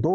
2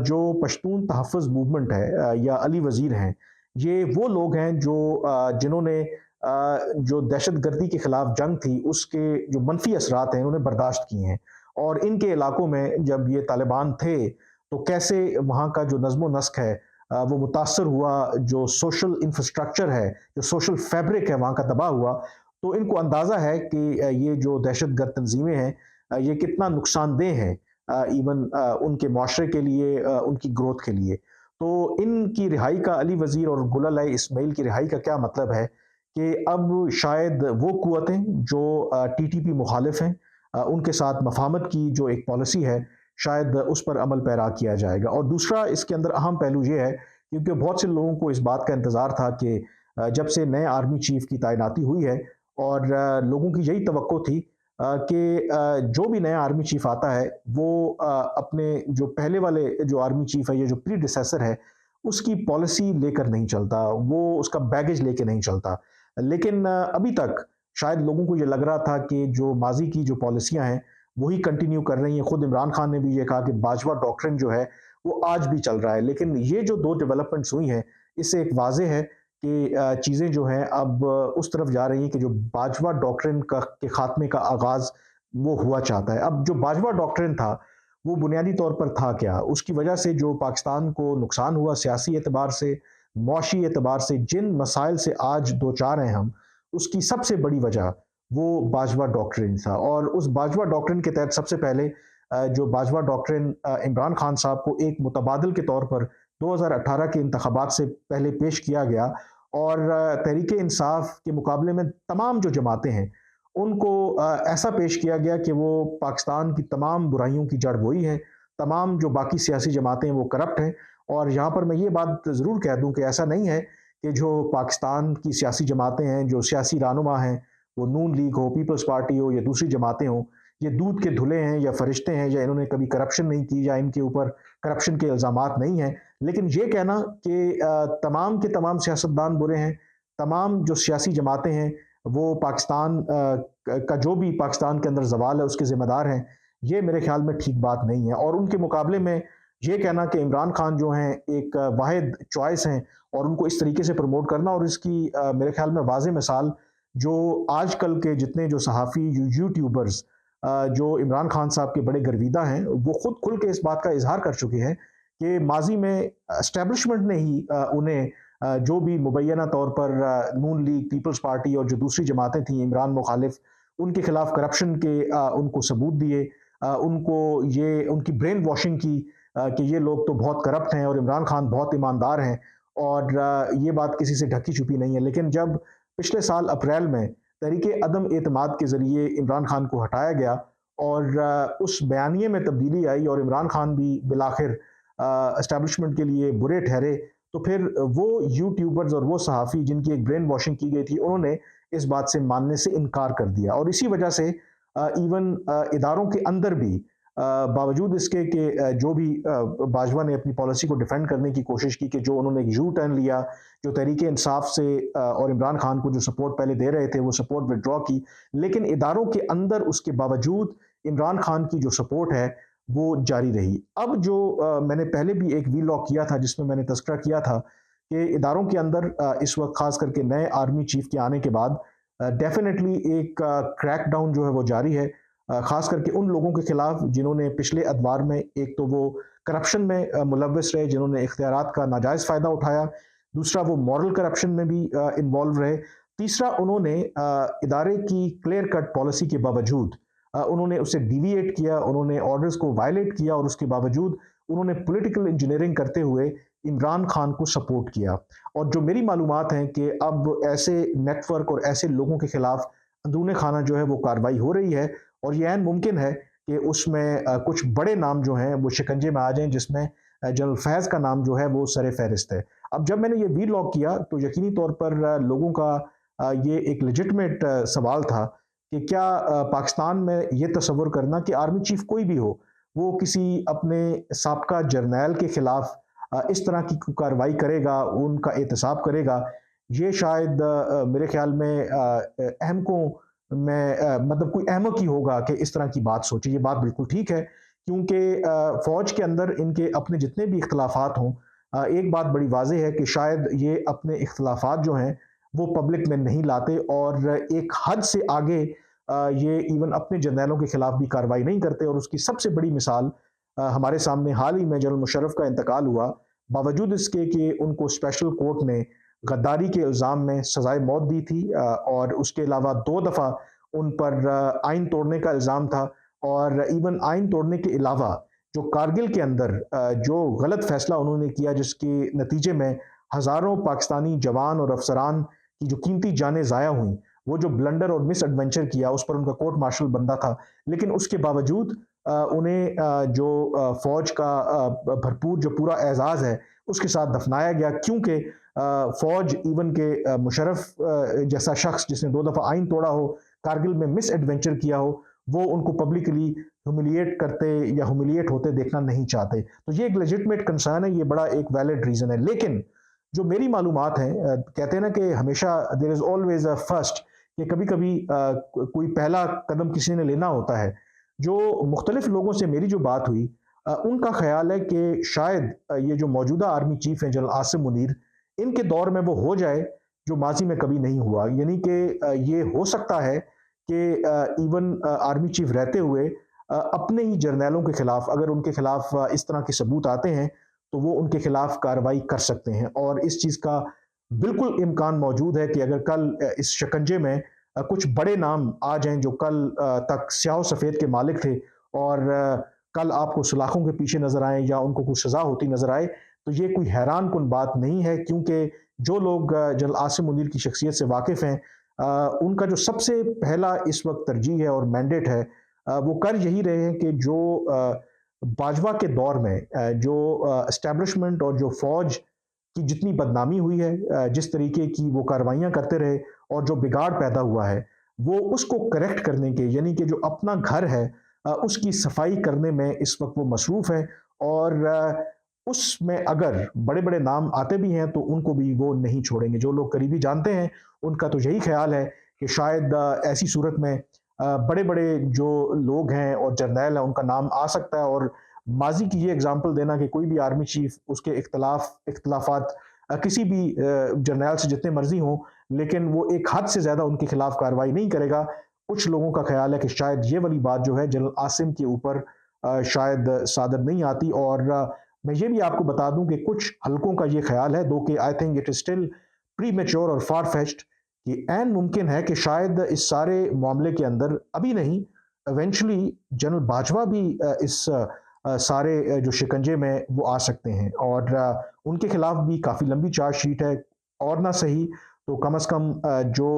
جو پشتون تحفظ موومنٹ ہے یا علی وزیر ہیں، یہ وہ لوگ ہیں جو جنہوں نے جو دہشت گردی کے خلاف جنگ تھی اس کے جو منفی اثرات ہیں انہیں برداشت کیے ہیں، اور ان کے علاقوں میں جب یہ طالبان تھے تو کیسے وہاں کا جو نظم و نسق ہے وہ متاثر ہوا، جو سوشل انفراسٹرکچر ہے، جو سوشل فیبرک ہے وہاں کا تباہ ہوا، تو ان کو اندازہ ہے کہ یہ جو دہشت گرد تنظیمیں ہیں یہ کتنا نقصان دہ ہیں ایون ان کے معاشرے کے لیے، ان کی گروتھ کے لیے۔ تو ان کی رہائی کا، علی وزیر اور گل علیہ اسماعیل کی رہائی کا کیا مطلب ہے کہ اب شاید وہ قوتیں جو ٹی ٹی پی مخالف ہیں ان کے ساتھ مفاہمت کی جو ایک پالیسی ہے شاید اس پر عمل پیرا کیا جائے گا۔ اور دوسرا اس کے اندر اہم پہلو یہ ہے کیونکہ بہت سے لوگوں کو اس بات کا انتظار تھا کہ جب سے نئے آرمی چیف کی تعیناتی ہوئی ہے اور لوگوں کی یہی توقع تھی کہ جو بھی نیا آرمی چیف آتا ہے وہ اپنے جو پہلے والے جو آرمی چیف ہے یا جو پری ڈیسیسر ہے اس کی پالیسی لے کر نہیں چلتا، وہ اس کا بیگیج لے کے نہیں چلتا۔ لیکن ابھی تک شاید لوگوں کو یہ لگ رہا تھا کہ جو ماضی کی جو پالیسیاں ہیں وہی کنٹینیو کر رہی ہیں۔ خود عمران خان نے بھی یہ کہا کہ باجوہ ڈاکٹرن جو ہے وہ آج بھی چل رہا ہے، لیکن یہ جو دو ڈیولپمنٹس ہوئی ہیں اس سے ایک واضح ہے کہ چیزیں جو ہیں اب اس طرف جا رہی ہیں کہ جو باجوہ ڈاکٹرن کے خاتمے کا آغاز وہ ہوا چاہتا ہے۔ اب جو باجوہ ڈاکٹرن تھا وہ بنیادی طور پر تھا کیا؟ اس کی وجہ سے جو پاکستان کو نقصان ہوا سیاسی اعتبار سے، معاشی اعتبار سے، جن مسائل سے آج دوچار ہیں ہم، اس کی سب سے بڑی وجہ وہ باجوہ ڈاکٹرن تھا۔ اور اس باجوہ ڈاکٹرن کے تحت سب سے پہلے جو باجوہ ڈاکٹرن عمران خان صاحب کو ایک متبادل کے طور پر 2018 کے انتخابات سے پہلے پیش کیا گیا، اور تحریک انصاف کے مقابلے میں تمام جو جماعتیں ہیں ان کو ایسا پیش کیا گیا کہ وہ پاکستان کی تمام برائیوں کی جڑ وہی ہے، تمام جو باقی سیاسی جماعتیں ہیں وہ کرپٹ ہیں۔ اور یہاں پر میں یہ بات ضرور کہہ دوں کہ ایسا نہیں ہے کہ جو پاکستان کی سیاسی جماعتیں ہیں، جو سیاسی رہنما ہیں، وہ نون لیگ ہو، پیپلز پارٹی ہو یا دوسری جماعتیں ہوں، یہ دودھ کے دھلے ہیں یا فرشتے ہیں، یا انہوں نے کبھی کرپشن نہیں کی یا ان کے اوپر کرپشن کے الزامات نہیں ہیں۔ لیکن یہ کہنا کہ تمام کے تمام سیاستدان برے ہیں، تمام جو سیاسی جماعتیں ہیں وہ پاکستان کا جو بھی پاکستان کے اندر زوال ہے اس کے ذمہ دار ہیں، یہ میرے خیال میں ٹھیک بات نہیں ہے۔ اور ان کے مقابلے میں یہ کہنا کہ عمران خان جو ہیں ایک واحد چوائس ہیں اور ان کو اس طریقے سے پروموٹ کرنا، اور اس کی میرے خیال میں واضح مثال جو آج کل کے جتنے جو صحافی یوٹیوبرز جو عمران خان صاحب کے بڑے گرویدہ ہیں وہ خود کھل کے اس بات کا اظہار کر چکے ہیں کہ ماضی میں اسٹیبلشمنٹ نے ہی انہیں جو بھی مبینہ طور پر نون لیگ، پیپلز پارٹی اور جو دوسری جماعتیں تھیں عمران مخالف، ان کے خلاف کرپشن کے ان کو ثبوت دیے، ان کو یہ ان کی برین واشنگ کی کہ یہ لوگ تو بہت کرپٹ ہیں اور عمران خان بہت ایماندار ہیں، اور یہ بات کسی سے ڈھکی چھپی نہیں ہے۔ لیکن جب پچھلے سال اپریل میں تحریک عدم اعتماد کے ذریعے عمران خان کو ہٹایا گیا اور اس بیانیے میں تبدیلی آئی اور عمران خان بھی بالآخر اسٹیبلشمنٹ کے لیے برے ٹھہرے، تو پھر وہ یوٹیوبرز اور وہ صحافی جن کی ایک برین واشنگ کی گئی تھی انہوں نے اس بات سے ماننے سے انکار کر دیا۔ اور اسی وجہ سے ایون اداروں کے اندر بھی باوجود اس کے کہ جو بھی باجوہ نے اپنی پالیسی کو ڈیفینڈ کرنے کی کوشش کی کہ جو انہوں نے ایک یو ٹرن لیا، جو تحریک انصاف سے اور عمران خان کو جو سپورٹ پہلے دے رہے تھے وہ سپورٹ وڈرا کی، لیکن اداروں کے اندر اس کے باوجود عمران خان کی جو سپورٹ ہے وہ جاری رہی۔ اب جو میں نے پہلے بھی ایک وی لاگ کیا تھا جس میں میں نے تذکرہ کیا تھا کہ اداروں کے اندر اس وقت خاص کر کے نئے آرمی چیف کے آنے کے بعد ڈیفینیٹلی ایک کریک ڈاؤن جو ہے وہ جاری ہے، خاص کر کے ان لوگوں کے خلاف جنہوں نے پچھلے ادوار میں ایک تو وہ کرپشن میں ملوث رہے، جنہوں نے اختیارات کا ناجائز فائدہ اٹھایا، دوسرا وہ مورل کرپشن میں بھی انوالو رہے، تیسرا انہوں نے ادارے کی کلیئر کٹ پالیسی کے باوجود انہوں نے اسے ڈیویٹ کیا، انہوں نے آرڈرز کو وائلیٹ کیا، اور اس کے باوجود انہوں نے پولیٹیکل انجینئرنگ کرتے ہوئے عمران خان کو سپورٹ کیا۔ اور جو میری معلومات ہیں کہ اب ایسے نیٹ ورک اور ایسے لوگوں کے خلاف اندرون خانہ جو ہے وہ کارروائی ہو رہی ہے، اور یہ عین ممکن ہے کہ اس میں کچھ بڑے نام جو ہیں وہ شکنجے میں آ جائیں، جس میں جنرل فیض کا نام جو ہے وہ سر فہرست ہے۔ اب جب میں نے یہ وی لاگ کیا تو یقینی طور پر لوگوں کا یہ ایک لیجٹمیٹ سوال تھا کہ کیا پاکستان میں یہ تصور کرنا کہ آرمی چیف کوئی بھی ہو وہ کسی اپنے سابقہ جرنیل کے خلاف اس طرح کی کارروائی کرے گا، ان کا احتساب کرے گا، یہ شاید میرے خیال میں احمقوں میں مطلب کوئی احمق ہی ہوگا کہ اس طرح کی بات سوچے۔ یہ بات بالکل ٹھیک ہے کیونکہ فوج کے اندر ان کے اپنے جتنے بھی اختلافات ہوں، ایک بات بڑی واضح ہے کہ شاید یہ اپنے اختلافات جو ہیں وہ پبلک میں نہیں لاتے، اور ایک حد سے آگے یہ ایون اپنے جرنیلوں کے خلاف بھی کارروائی نہیں کرتے۔ اور اس کی سب سے بڑی مثال ہمارے سامنے حال ہی میں جنرل مشرف کا انتقال ہوا، باوجود اس کے کہ ان کو اسپیشل کورٹ نے غداری کے الزام میں سزائے موت دی تھی، اور اس کے علاوہ 2 دفعہ ان پر آئین توڑنے کا الزام تھا، اور ایون آئین توڑنے کے علاوہ جو کارگل کے اندر جو غلط فیصلہ انہوں نے کیا، جس کے نتیجے میں ہزاروں پاکستانی جوان اور افسران کی جو قیمتی جانیں ضائع ہوئیں، وہ جو بلنڈر اور مس ایڈونچر کیا اس پر ان کا کورٹ مارشل بندہ تھا، لیکن اس کے باوجود انہیں جو فوج کا بھرپور جو پورا اعزاز ہے اس کے ساتھ دفنایا گیا، کیونکہ فوج ایون کہ مشرف جیسا شخص جس نے 2 دفعہ آئین توڑا ہو، کارگل میں مس ایڈونچر کیا ہو، وہ ان کو پبلکلی ہیوملیٹ کرتے یا ہیوملیٹ ہوتے دیکھنا نہیں چاہتے۔ تو یہ ایک لیجٹمیٹ کنسرن ہے، یہ بڑا ایک ویلڈ ریزن ہے۔ لیکن جو میری معلومات ہیں، کہتے ہیں نا کہ ہمیشہ دیر از آلویز اے فرسٹ، کہ کبھی کبھی کوئی پہلا قدم کسی نے لینا ہوتا ہے۔ جو مختلف لوگوں سے میری جو بات ہوئی، ان کا خیال ہے کہ شاید یہ جو موجودہ آرمی چیف ہیں جنرل عاصم منیر، ان کے دور میں وہ ہو جائے جو ماضی میں کبھی نہیں ہوا، یعنی کہ یہ ہو سکتا ہے کہ ایون آرمی چیف رہتے ہوئے اپنے ہی جرنیلوں کے خلاف، اگر ان کے خلاف اس طرح کے ثبوت آتے ہیں تو وہ ان کے خلاف کارروائی کر سکتے ہیں، اور اس چیز کا بالکل امکان موجود ہے کہ اگر کل اس شکنجے میں کچھ بڑے نام آ جائیں جو کل تک سیاہ و سفید کے مالک تھے، اور کل آپ کو سلاخوں کے پیچھے نظر آئیں یا ان کو کوئی سزا ہوتی نظر آئے، تو یہ کوئی حیران کن بات نہیں ہے، کیونکہ جو لوگ جنرل عاصم منیر کی شخصیت سے واقف ہیں، ان کا جو سب سے پہلا اس وقت ترجیح ہے اور مینڈیٹ ہے، وہ کر یہی رہے ہیں کہ جو باجوہ کے دور میں جو اسٹیبلشمنٹ اور جو فوج کی جتنی بدنامی ہوئی ہے، جس طریقے کی وہ کارروائیاں کرتے رہے اور جو بگاڑ پیدا ہوا ہے، وہ اس کو کریکٹ کرنے کے، یعنی کہ جو اپنا گھر ہے اس کی صفائی کرنے میں اس وقت وہ مصروف ہے، اور اس میں اگر بڑے بڑے نام آتے بھی ہیں تو ان کو بھی وہ نہیں چھوڑیں گے۔ جو لوگ قریبی جانتے ہیں ان کا تو یہی خیال ہے کہ شاید ایسی صورت میں بڑے بڑے جو لوگ ہیں اور جرنیل ہیں ان کا نام آ سکتا ہے، اور ماضی کی یہ اگزامپل دینا کہ کوئی بھی آرمی چیف اس کے اختلافات کسی بھی جرنیل سے جتنے مرضی ہوں، لیکن وہ ایک حد سے زیادہ ان کے خلاف کارروائی نہیں کرے گا۔ کچھ لوگوں کا خیال ہے کہ شاید یہ والی بات جو ہے جنرل عاصم کے اوپر شاید صادر نہیں آتی، اور میں یہ بھی آپ کو بتا دوں کہ کچھ حلقوں کا یہ خیال ہے، دو کہ I think it is still premature اور فار فیچڈ، کہ عین ممکن ہے کہ شاید اس سارے معاملے کے اندر ابھی نہیں، ایونچولی جنرل باجوہ بھی اس سارے جو شکنجے میں وہ آ سکتے ہیں، اور ان کے خلاف بھی کافی لمبی چارج شیٹ ہے، اور نہ صحیح تو کم از کم جو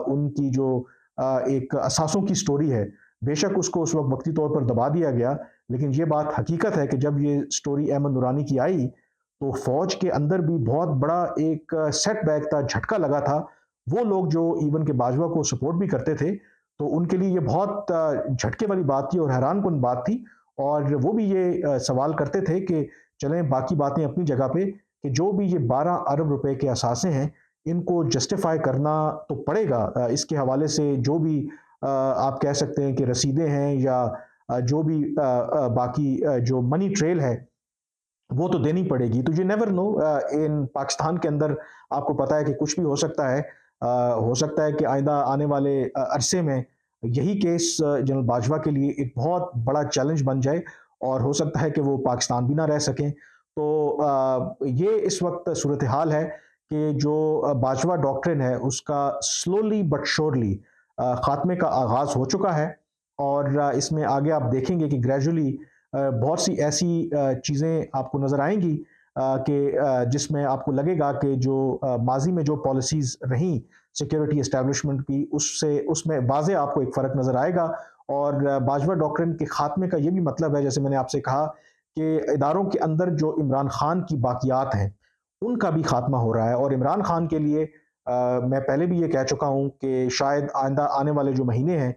ان کی جو ایک اثاثوں کی سٹوری ہے، بے شک اس کو اس وقت وقتی طور پر دبا دیا گیا، لیکن یہ بات حقیقت ہے کہ جب یہ سٹوری احمد نورانی کی آئی تو فوج کے اندر بھی بہت بڑا ایک سیٹ بیک تھا، جھٹکا لگا تھا۔ وہ لوگ جو ایون کے باجوہ کو سپورٹ بھی کرتے تھے، تو ان کے لیے یہ بہت جھٹکے والی بات تھی اور حیران کن بات تھی، اور وہ بھی یہ سوال کرتے تھے کہ چلیں باقی باتیں اپنی جگہ پہ، کہ جو بھی یہ 12 ارب روپے کے اثاثے ہیں ان کو جسٹیفائی کرنا تو پڑے گا، اس کے حوالے سے جو بھی آپ کہہ سکتے ہیں کہ رسیدیں ہیں یا جو بھی باقی جو منی ٹریل ہے وہ تو دینی پڑے گی۔ تو یو نیور نو، ان پاکستان کے اندر آپ کو پتا ہے کہ کچھ بھی ہو سکتا ہے، ہو سکتا ہے کہ آئندہ آنے والے عرصے میں یہی کیس جنرل باجوہ کے لیے ایک بہت بڑا چیلنج بن جائے، اور ہو سکتا ہے کہ وہ پاکستان بھی نہ رہ سکیں۔ تو یہ اس وقت صورتحال ہے کہ جو باجوہ ڈاکٹرن ہے اس کا سلولی بٹ شورلی خاتمے کا آغاز ہو چکا ہے، اور اس میں آگے آپ دیکھیں گے کہ گریجولی بہت سی ایسی چیزیں آپ کو نظر آئیں گی کہ جس میں آپ کو لگے گا کہ جو ماضی میں جو پالیسیز رہیں سیکیورٹی اسٹیبلشمنٹ کی، اس میں واضح آپ کو ایک فرق نظر آئے گا، اور باجوہ ڈاکٹرن کے خاتمے کا یہ بھی مطلب ہے، جیسے میں نے آپ سے کہا کہ اداروں کے اندر جو عمران خان کی باقیات ہیں ان کا بھی خاتمہ ہو رہا ہے، اور عمران خان کے لیے میں پہلے بھی یہ کہہ چکا ہوں کہ شاید آئندہ آنے والے جو مہینے ہیں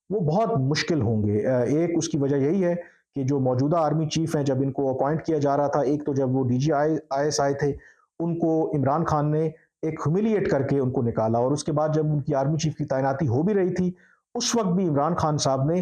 وہ بہت مشکل ہوں گے۔ ایک اس کی وجہ یہی ہے کہ جو موجودہ آرمی چیف ہیں جب ان کو اپوائنٹ کیا جا رہا تھا، ایک تو جب وہ ڈی جی آئی ایس آئے تھے ان کو عمران خان نے ایک ہیوملیٹ کر کے ان کو نکالا، اور اس کے بعد جب ان کی آرمی چیف کی تعیناتی ہو بھی رہی تھی اس وقت بھی عمران خان صاحب نے